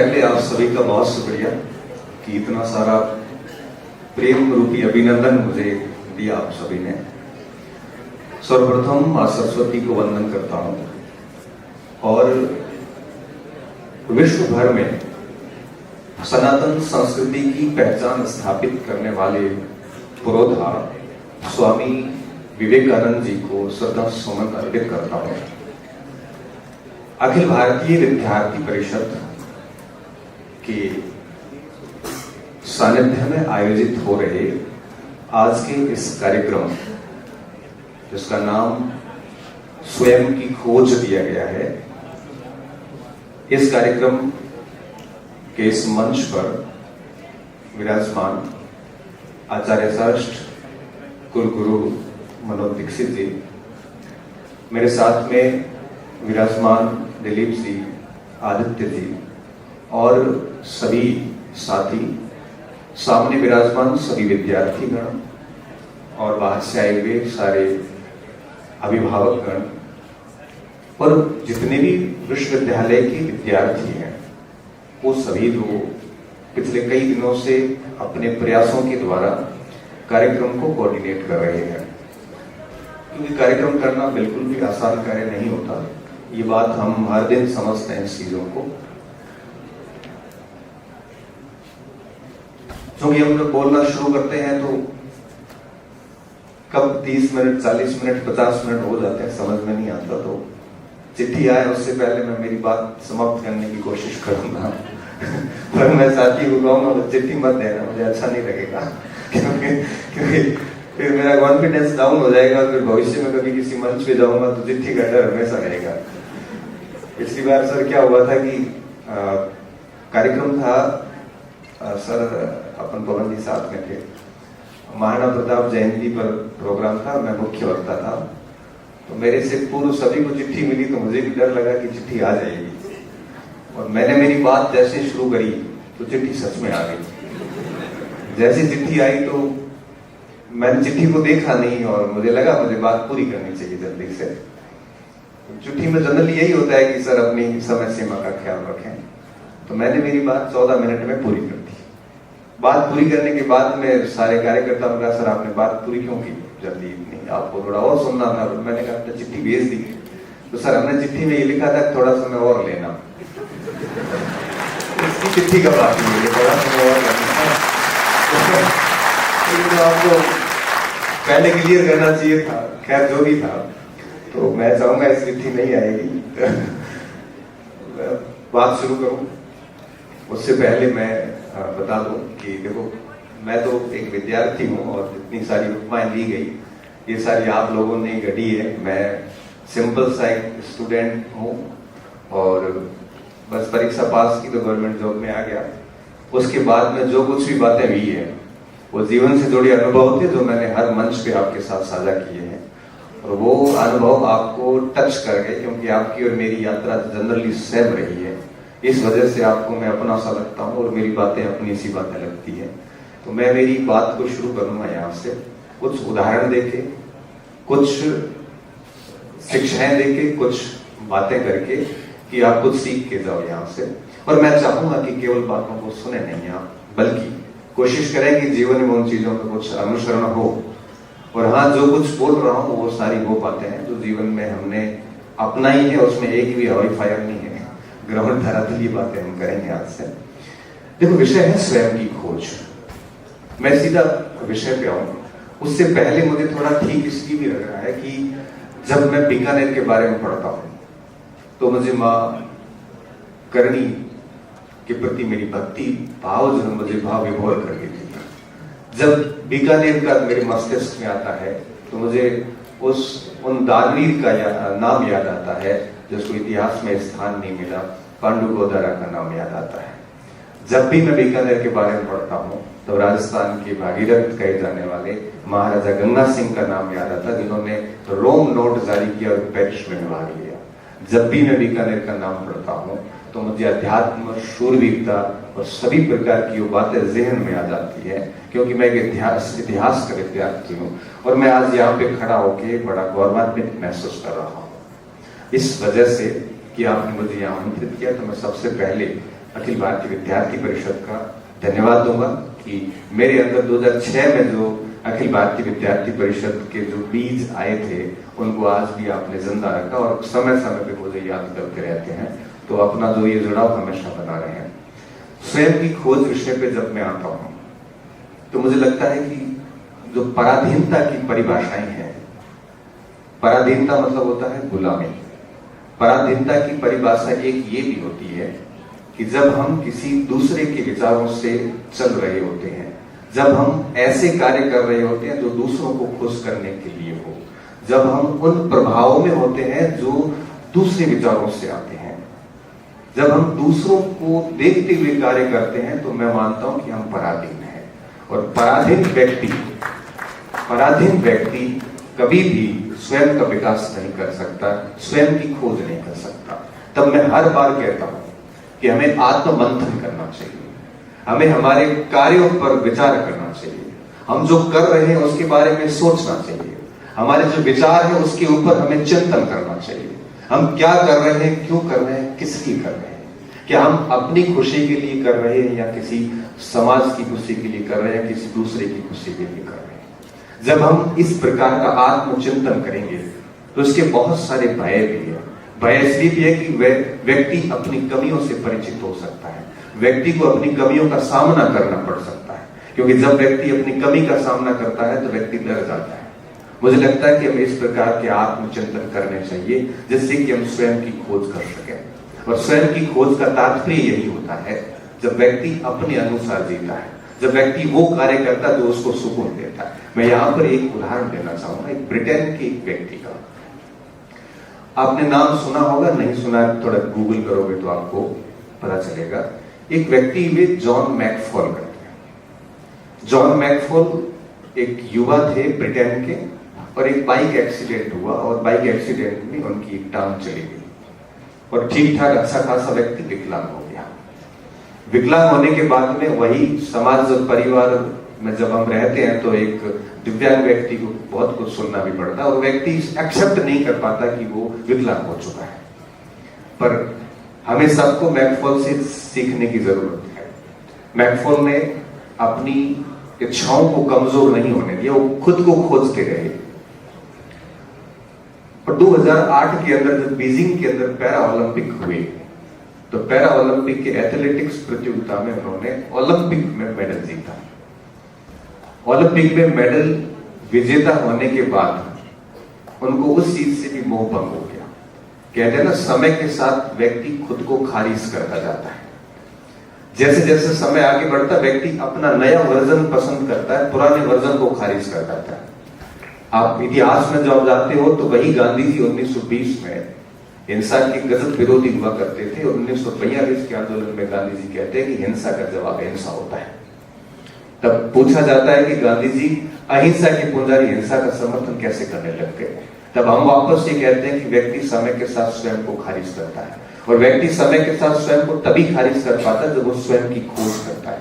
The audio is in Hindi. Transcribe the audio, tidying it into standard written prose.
पहले आप सभी का बहुत शुक्रिया कि इतना सारा प्रेम रूपी अभिनंदन मुझे दिया आप सभी ने। सर्वप्रथम मां सरस्वती को वंदन करता हूं और विश्व भर में सनातन संस्कृति की पहचान स्थापित करने वाले पुरोधा स्वामी विवेकानंद जी को श्रद्धा सुमन अर्पित करता हूं। अखिल भारतीय विद्यार्थी परिषद के सानिध्य में आयोजित हो रहे आज के इस कार्यक्रम, जिसका नाम स्वयं की खोज दिया गया है, इस कार्यक्रम के इस मंच पर विराजमान आचार्य श्रेष्ठ कुलगुरु मनोज दीक्षित जी, मेरे साथ में विराजमान दिलीप जी, आदित्य जी और सभी साथी, सामने विराजमान सभी विद्यार्थीगण और बाहर से आए हुए सारे अभिभावकगण और जितने भी विश्वविद्यालय के विद्यार्थी हैं, वो सभी लोग पिछले कई दिनों से अपने प्रयासों के द्वारा कार्यक्रम को कोऑर्डिनेट कर रहे हैं। क्योंकि कार्यक्रम करना बिल्कुल भी आसान कार्य नहीं होता, ये बात हम हर दिन समझते हैं इस चीजों को। क्योंकि हम लोग बोलना शुरू करते हैं तो कब 30 मिनट, 40 मिनट, 50 मिनट हो जाते हैं, समझ में नहीं आता। तो चिट्ठी आए उससे पहले मैं मेरी बात समाप्त करने की कोशिश करूंगा पर मैं साथी को कहूंगा चिट्ठी मत देना, मुझे अच्छा नहीं लगेगा क्योंकि फिर मेरा कॉन्फिडेंस डाउन हो जाएगा। फिर भविष्य में कभी किसी मंच पे जाऊंगा तो चिट्ठी का डर हमेशा रहेगा। पिछली बार सर क्या हुआ था कि कार्यक्रम था, सर अपन पवन जी साथ में थे, महाराणा प्रताप जयंती पर प्रोग्राम था, मैं मुख्य वक्ता था। तो मेरे से पूर्व सभी को चिट्ठी मिली तो मुझे भी डर लगा कि चिट्ठी आ जाएगी, और मैंने मेरी बात जैसे शुरू करी तो चिट्ठी सच में आ गई। जैसे चिट्ठी आई तो मैंने चिट्ठी को देखा नहीं और मुझे लगा मुझे बात पूरी करनी चाहिए जल्दी से। चिट्ठी में जनरली यही होता है कि सर अपनी समय सीमा का ख्याल रखें, तो मैंने मेरी बात 14 मिनट में पूरी कर दी। बात पूरी करने के बाद में सारे कार्यकर्ता ने कहा, सर आपने बात पूरी क्यों की जल्दी इतनी, आपको थोड़ा और सुनना था। मैंने कहा आपने चिट्ठी भेज दी। तो सर हमने चिट्ठी में ये लिखा था थोड़ा समय और लेना, इसकी चिट्ठी का बात नहीं है, थोड़ा समय और लेना। तो आपको पहले क्लियर करना चाहिए था, खैर जो भी था। तो मैं चाहूंगा इस चिट्ठी नहीं आएगी बात शुरू करूं। उससे पहले मैं बता दूं कि देखो, मैं तो एक विद्यार्थी हूं और जितनी सारी उपमाएं दी गई ये सारी आप लोगों ने गढ़ी है। मैं सिंपल सा एक स्टूडेंट हूं और बस परीक्षा पास की तो गवर्नमेंट जॉब में आ गया। उसके बाद में जो कुछ भी बातें हुई है वो जीवन से जुड़े अनुभव थे जो मैंने हर मंच पे आपके साथ साझा किए हैं, और वो अनुभव आपको टच कर गए क्योंकि आपकी और मेरी यात्रा जनरली सेम रही है। इस वजह से आपको मैं अपना सा लगता हूँ और मेरी बातें अपनी सी बातें लगती है। तो मैं मेरी बात को शुरू करूंगा यहाँ से, कुछ उदाहरण देके, कुछ शिक्षाएं देके, कुछ बातें करके कि आप कुछ सीख के जाओ यहाँ से। और मैं चाहूंगा कि केवल बातों को सुने नहीं आप, बल्कि कोशिश करें कि जीवन में उन चीजों का कुछ अनुसरण हो। और हाँ, जो कुछ बोल रहा हूँ वो सारी वो बातें हैं जो जीवन में हमने अपना ही है, उसमें एक भी हवाई फायर नहीं है। ग्रहण धरातल बातें हम करेंगे आज से। देखो, विषय है स्वयं की खोज। मैं सीधा विषय पे आऊं, उससे पहले मुझे थोड़ा ठीक इसलिए भी लग रहा है कि जब मैं बीकानेर के बारे में पढ़ता हूं तो मुझे माँ करणी के प्रति मेरी भक्ति भाव जो मुझे भाव विभोर कर देती है। जब बीकानेर का मेरे मस्तिष्क में आता है तो मुझे उन दानवीर का नाम याद आता है जिसको इतिहास में स्थान नहीं मिला, पांडु गोदारा का नाम याद आता है। जब भी मैं बीकानेर के बारे में पढ़ता हूँ तो राजस्थान के भागीरथ कहे जाने वाले महाराजा गंगा सिंह का नाम याद आता, जिन्होंने रोम नोट जारी किया और पेरिस में भाग लिया। जब भी मैं बीकानेर का नाम पढ़ता हूँ तो मुझे अध्यात्म, शूरवीरता और सभी प्रकार की वो बातें जहन में आ जाती है, क्योंकि मैं एक इतिहास का विद्यार्थी हूँ और मैं आज यहाँ पे खड़ा होके बड़ा गौरवान्वित महसूस कर रहा हूँ। इस वजह से कि आपने मुझे यहाँ आमंत्रित किया तो मैं सबसे पहले अखिल भारतीय विद्यार्थी परिषद का धन्यवाद दूंगा कि मेरे अंदर 2006 में जो अखिल भारतीय विद्यार्थी परिषद के जो बीज आए थे उनको आज भी आपने जिंदा रखा और समय समय पे मुझे याद करते रहते हैं, तो अपना जो ये जुड़ाव हमेशा बना रहे हैं। स्वयं की खोज विषय पे जब मैं आता हूं तो मुझे लगता है कि जो पराधीनता की परिभाषाएं हैं, पराधीनता मतलब होता है गुलामी। पराधीनता की परिभाषा एक ये भी होती है कि जब हम किसी दूसरे के विचारों से चल रहे होते हैं, जब हम ऐसे कार्य कर रहे होते हैं जो दूसरों को खुश करने के लिए हो, जब हम उन प्रभावों में होते हैं जो दूसरे विचारों से आते हैं, जब हम दूसरों को देखते हुए कार्य करते हैं, तो मैं मानता हूं कि हम पराधीन हैं। और पराधीन व्यक्ति कभी भी स्वयं का विकास नहीं कर सकता, स्वयं की खोज नहीं कर सकता। तब मैं हर बार कहता हूं कि हमें आत्ममंथन करना चाहिए, हमें हमारे कार्यों पर विचार करना चाहिए, हम जो कर रहे हैं उसके बारे में सोचना चाहिए, हमारे जो विचार है उसके ऊपर हमें चिंतन करना चाहिए। हम क्या कर रहे हैं, क्यों कर रहे हैं, किस लिए कर रहे हैं, क्या हम अपनी खुशी के लिए कर रहे हैं या किसी समाज की खुशी के लिए कर रहे हैं, किसी दूसरे की खुशी के लिए कर रहे हैं। जब हम इस प्रकार का आत्मचिंतन करेंगे तो इसके बहुत सारे भय भी है। भय इसलिए भी है कि व्यक्ति अपनी कमियों से परिचित हो सकता है, व्यक्ति को अपनी कमियों का सामना करना पड़ सकता है, क्योंकि जब व्यक्ति अपनी कमी का सामना करता है तो व्यक्ति डर जाता है। मुझे लगता है कि हमें इस प्रकार के आत्मचिंतन करने चाहिए जिससे कि हम स्वयं की खोज कर सकें। और स्वयं की खोज का तात्पर्य यही होता है जब व्यक्ति अपने अनुसार जीता है, जब व्यक्ति वो कार्य करता है जो उसको सुकून देता है। मैं यहां पर एक उदाहरण देना चाहूंगा, एक ब्रिटेन के एक व्यक्ति का। आपने नाम सुना होगा, नहीं सुना थोड़ा गूगल करोगे तो आपको पता चलेगा। एक व्यक्ति वे जॉन मैकफॉल करते हैं। जॉन मैकफॉल एक युवा थे ब्रिटेन के, और एक बाइक एक्सीडेंट हुआ और बाइक एक्सीडेंट में उनकी एक टांग चली गई और ठीक ठाक अच्छा खासा व्यक्ति विकलांग हो गया। विकलांग होने के बाद में वही समाज और परिवार में जब हम रहते हैं तो एक दिव्यांग व्यक्ति को बहुत कुछ सुनना भी पड़ता है और व्यक्ति एक्सेप्ट नहीं कर पाता कि वो विकलांग हो चुका है। पर हमें सबको मैकफॉल से सीखने की जरूरत है। मैकफॉल ने अपनी इच्छाओं को कमजोर नहीं होने दिया, वो खुद को खोजते रहे। और 2008 के अंदर जब बीजिंग के अंदर पैरा ओलंपिक हुए तो पैरा ओलंपिक के एथलेटिक्स प्रतियोगिता में उन्होंने ओलंपिक में मेडल जीता। ओलंपिक में मेडल विजेता होने के बाद उनको उस चीज से भी मोह भंग हो गया। कहते हैं ना, समय के साथ व्यक्ति खुद को खारिज करता जाता है। जैसे जैसे समय आगे बढ़ता व्यक्ति अपना नया वर्जन पसंद करता है, पुराने वर्जन को खारिज कर देता है। आप इतिहास में जब जाते हो तो वही गांधी जी 1920 में हिंसा के गजब विरोधी हुआ करते थे। 1942 के आंदोलन में गांधी जी कहते हैं कि हिंसा का जवाब हिंसा होता है। तब पूछा जाता है कि गांधी जी अहिंसा के पुजारी हिंसा का समर्थन कैसे करने लग गए। तब हम वापस ये कहते हैं कि व्यक्ति समय के साथ स्वयं को खारिज करता है, और व्यक्ति समय के साथ स्वयं को तभी खारिज कर पाता है जब वो स्वयं की खोज करता है।